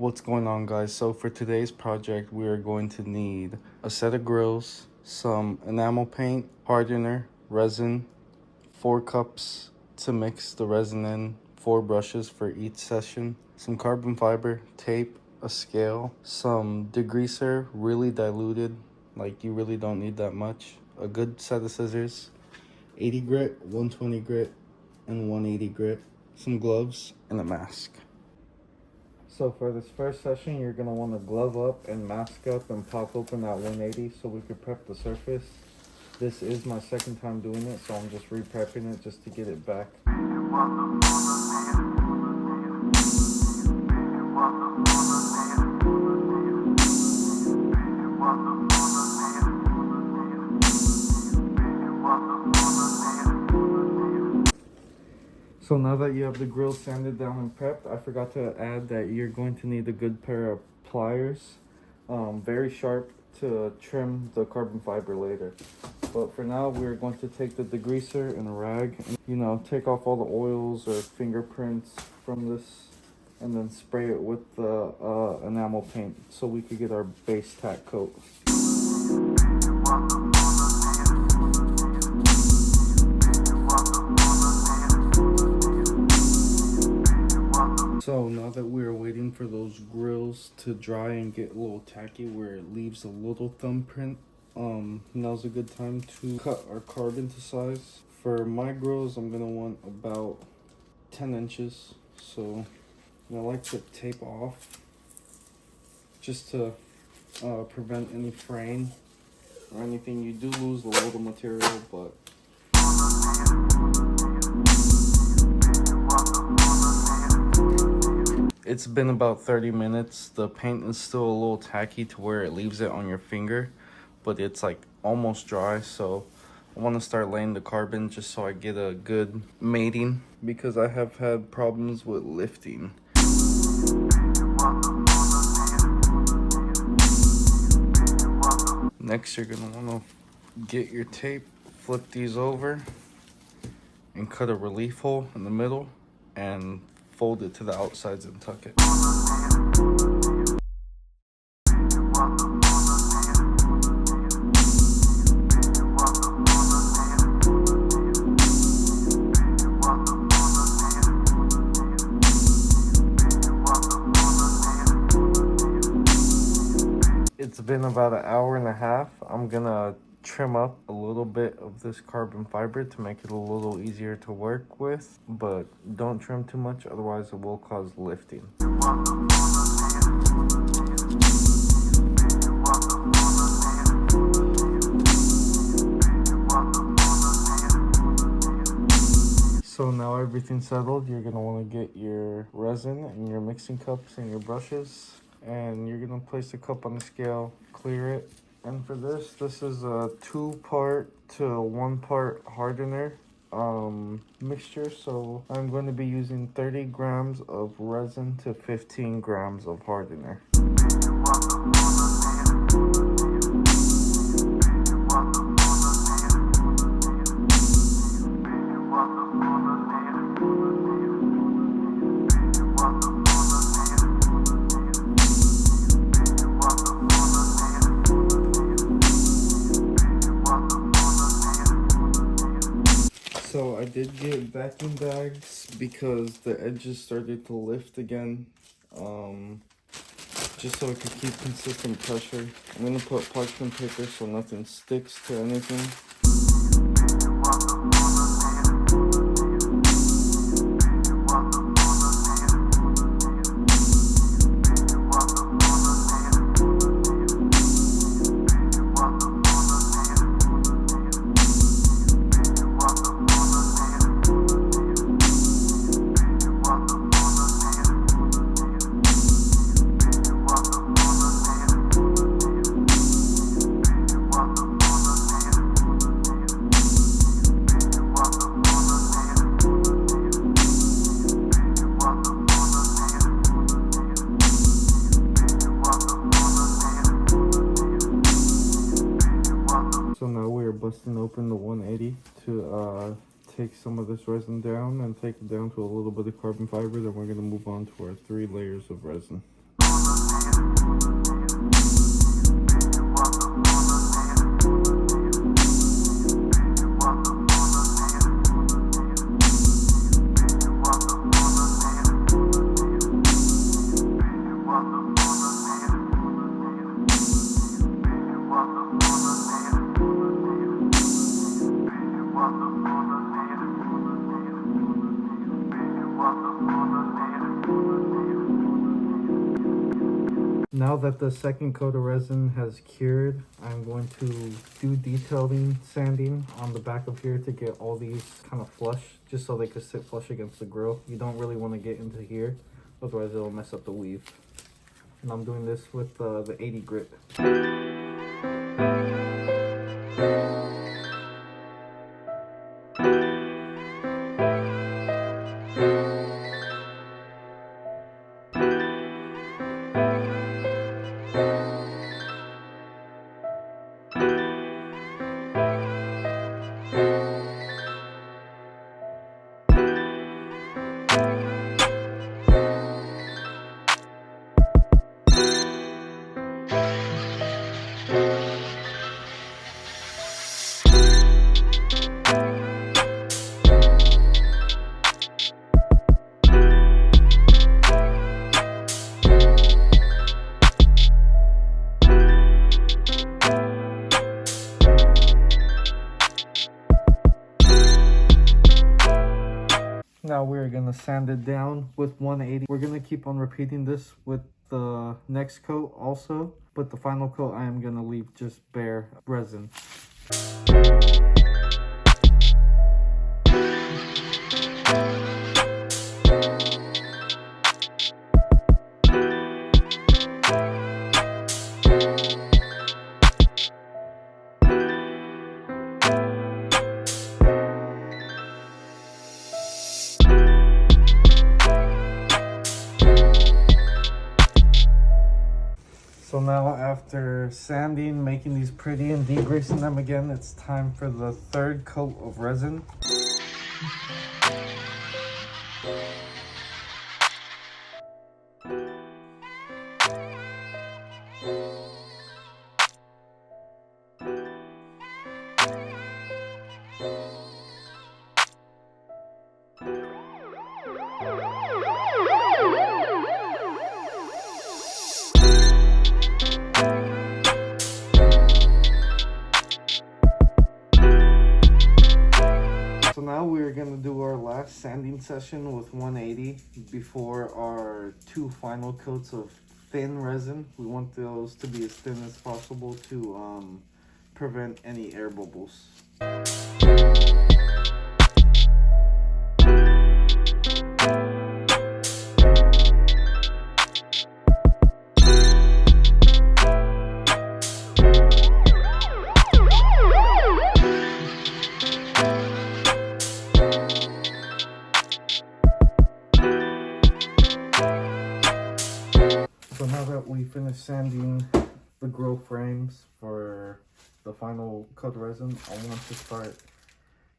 What's going on, guys? So for today's project, we are going to need a set of grills, some enamel paint, hardener, resin, 4 cups to mix the resin in, 4 brushes for each session, some carbon fiber, tape, a scale, some degreaser, really diluted, like you really don't need that much, a good set of scissors, 80 grit, 120 grit, and 180 grit, some gloves, and a mask. So for this first session, you're going to want to glove up and mask up and pop open that 180 so we could prep the surface. This is my second time doing it, so I'm just re-prepping it just to get it back. So now that you have the grill sanded down and prepped, I forgot to add that you're going to need a good pair of pliers, very sharp, to trim the carbon fiber later. But for now, we're going to take the degreaser and a rag and, take off all the oils or fingerprints from this and then spray it with the enamel paint so we could get our base tack coat. So now that we're waiting for those grills to dry and get a little tacky where it leaves a little thumbprint, now's a good time to cut our carbon to size. For my grills, I'm gonna want about 10 inches. So I like to tape off just to prevent any fraying or anything. You do lose a little material, but it's been about 30 minutes. The paint is still a little tacky to where it leaves it on your finger, but it's like almost dry. So I want to start laying the carbon just so I get a good mating, because I have had problems with lifting. Next, you're gonna want to get your tape, flip these over, and cut a relief hole in the middle and fold it to the outsides and tuck it. It's been about an hour and a half. I'm gonna trim up a little bit of this carbon fiber to make it a little easier to work with, but don't trim too much, otherwise it will cause lifting. So now everything's settled, you're gonna want to get your resin and your mixing cups and your brushes, and you're gonna place the cup on the scale, clear it. And for this is a 2-part to 1-part hardener mixture. So I'm going to be using 30 grams of resin to 15 grams of hardener. So I did get vacuum bags because the edges started to lift again, just so I could keep consistent pressure. I'm going to put parchment paper so nothing sticks to anything. So now we are busting open the 180 to take some of this resin down and take it down to a little bit of carbon fiber. Then we're going to move on to our 3 layers of resin. Now that the second coat of resin has cured, I'm going to do detailing sanding on the back of here to get all these kind of flush, just so they could sit flush against the grill. You don't really want to get into here, otherwise it'll mess up the weave. And I'm doing this with the 80 grit. Now we're gonna sand it down with 180. We're gonna keep on repeating this with the next coat also, but the final coat I am gonna leave just bare resin. So now after sanding, making these pretty and degreasing them again, it's time for the third coat of resin. So now we're gonna do our last sanding session with 180 before our two final coats of thin resin. We want those to be as thin as possible to prevent any air bubbles. So now that we finished sanding the grill frames for the final coat resin, I want to start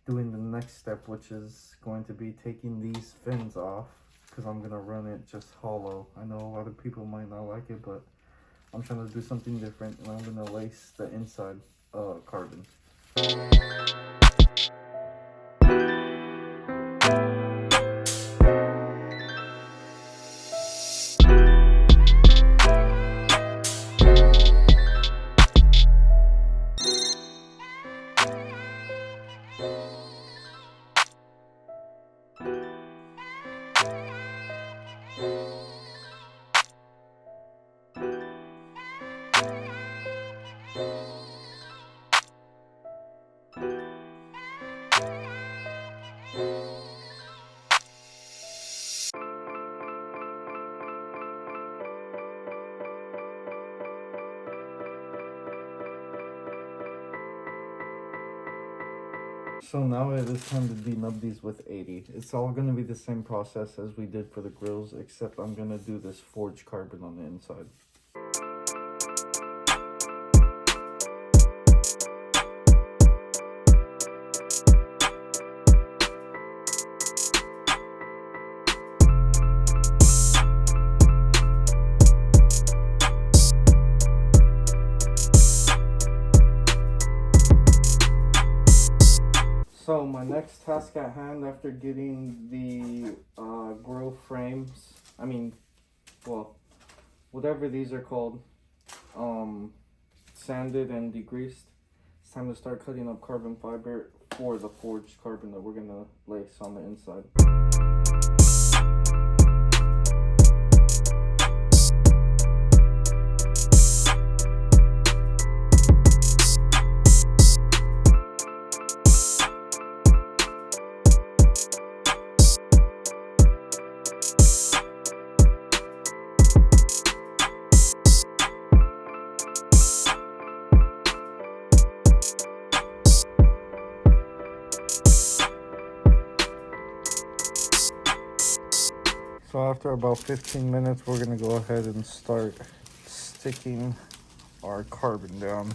doing the next step, which is going to be taking these fins off, because I'm going to run it just hollow. I know a lot of people might not like it, but I'm trying to do something different, and I'm going to lace the inside carbon. So now it is time to denub these with 80. It's all going to be the same process as we did for the grills, except I'm going to do this forged carbon on the inside. So my next task at hand, after getting the grill frames, well, whatever these are called, sanded and degreased, it's time to start cutting up carbon fiber for the forged carbon that we're gonna lace on the inside. So after about 15 minutes, we're gonna go ahead and start sticking our carbon down.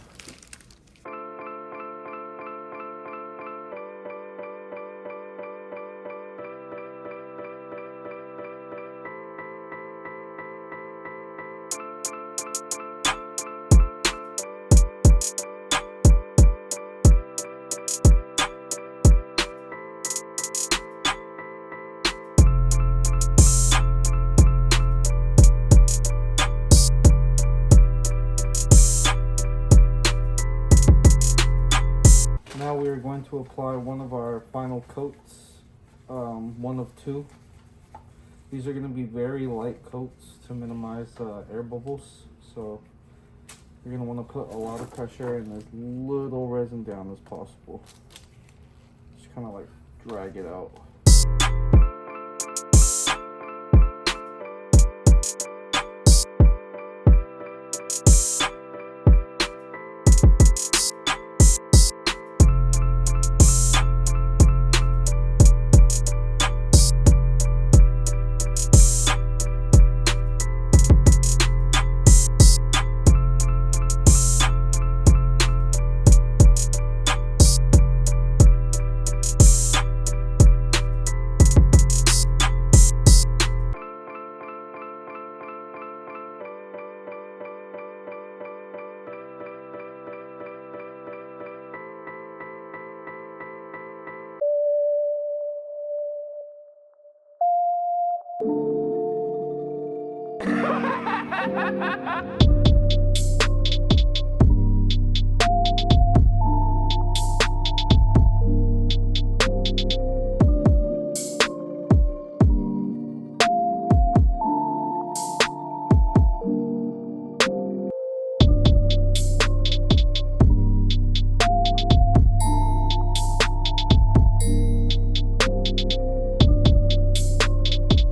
Now we are going to apply one of our final coats, one of two. These are going to be very light coats to minimize air bubbles. So you're going to want to put a lot of pressure and as little resin down as possible. Just kind of like drag it out.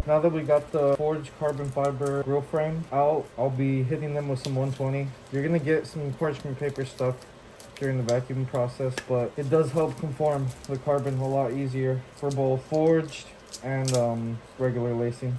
Now that we got the forged carbon fiber grill frame out, I'll be hitting them with some 120. You're gonna get some parchment paper stuff during the vacuum process, but it does help conform the carbon a lot easier for both forged and regular lacing.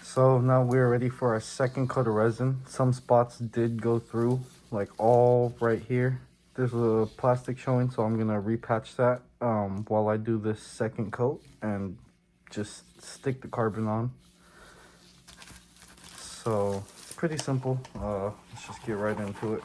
So now we're ready for our second coat of resin. Some spots did go through, like all right here. There's a plastic showing, so I'm gonna repatch that while I do this second coat and just stick the carbon on. So it's pretty simple. Let's just get right into it.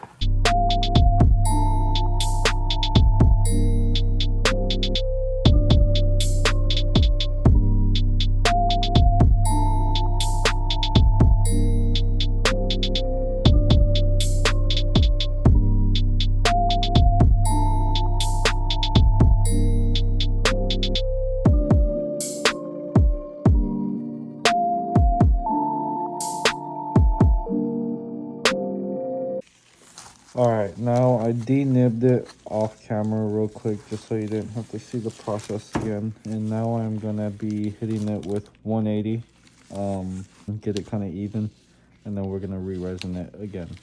Alright, now I de-nibbed it off camera real quick just so you didn't have to see the process again. And now I'm gonna be hitting it with 180, get it kind of even, and then we're gonna re-resin it again.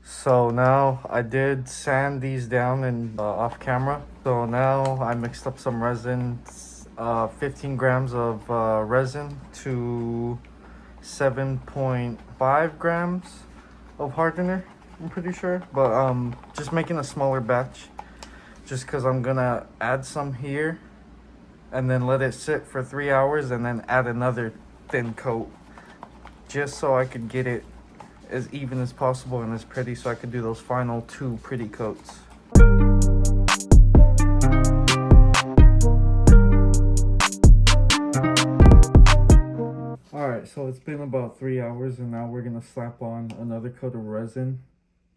So now I did sand these down and off camera. So now I mixed up some resin, 15 grams of resin to 7.5 grams of hardener, I'm pretty sure. But just making a smaller batch just because I'm gonna add some here and then let it sit for 3 hours and then add another thin coat just so I could get it as even as possible and as pretty, so I could do those final 2 pretty coats. Alright, so it's been about 3 hours and now we're gonna slap on another coat of resin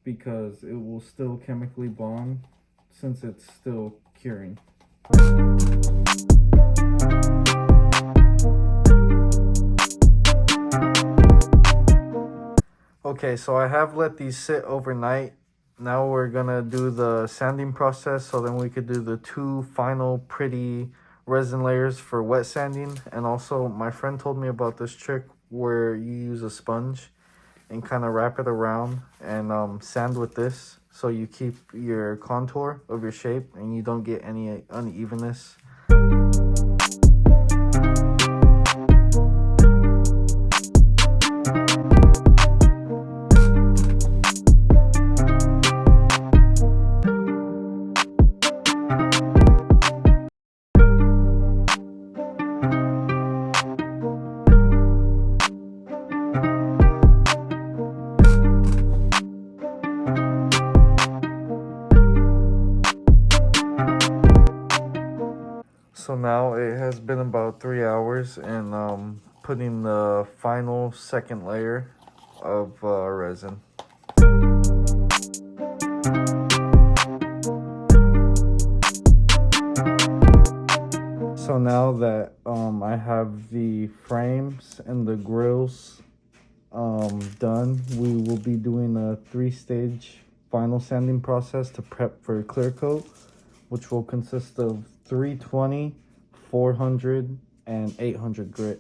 because it will still chemically bond since it's still curing. Okay, so I have let these sit overnight. Now we're gonna do the sanding process so then we could do the 2 final pretty resin layers for wet sanding. And also my friend told me about this trick where you use a sponge and kind of wrap it around and sand with this so you keep your contour of your shape and you don't get any unevenness. So now it has been about 3 hours and putting the final second layer of resin. So now that I have the frames and the grills done, we will be doing a 3-stage final sanding process to prep for clear coat, which will consist of 320, 400, and 800 grit.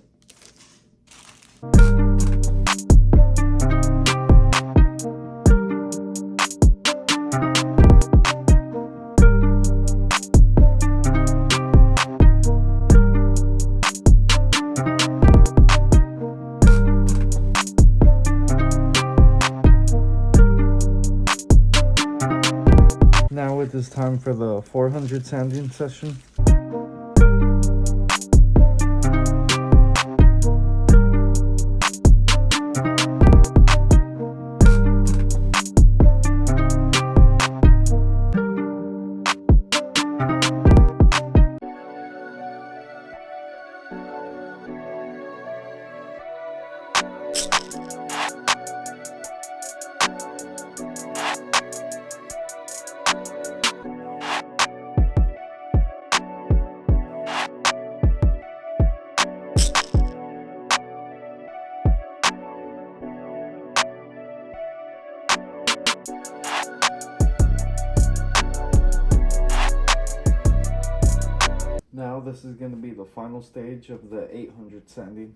Now it is time for the 400 sanding session. Now this is going to be the final stage of the 800 sanding.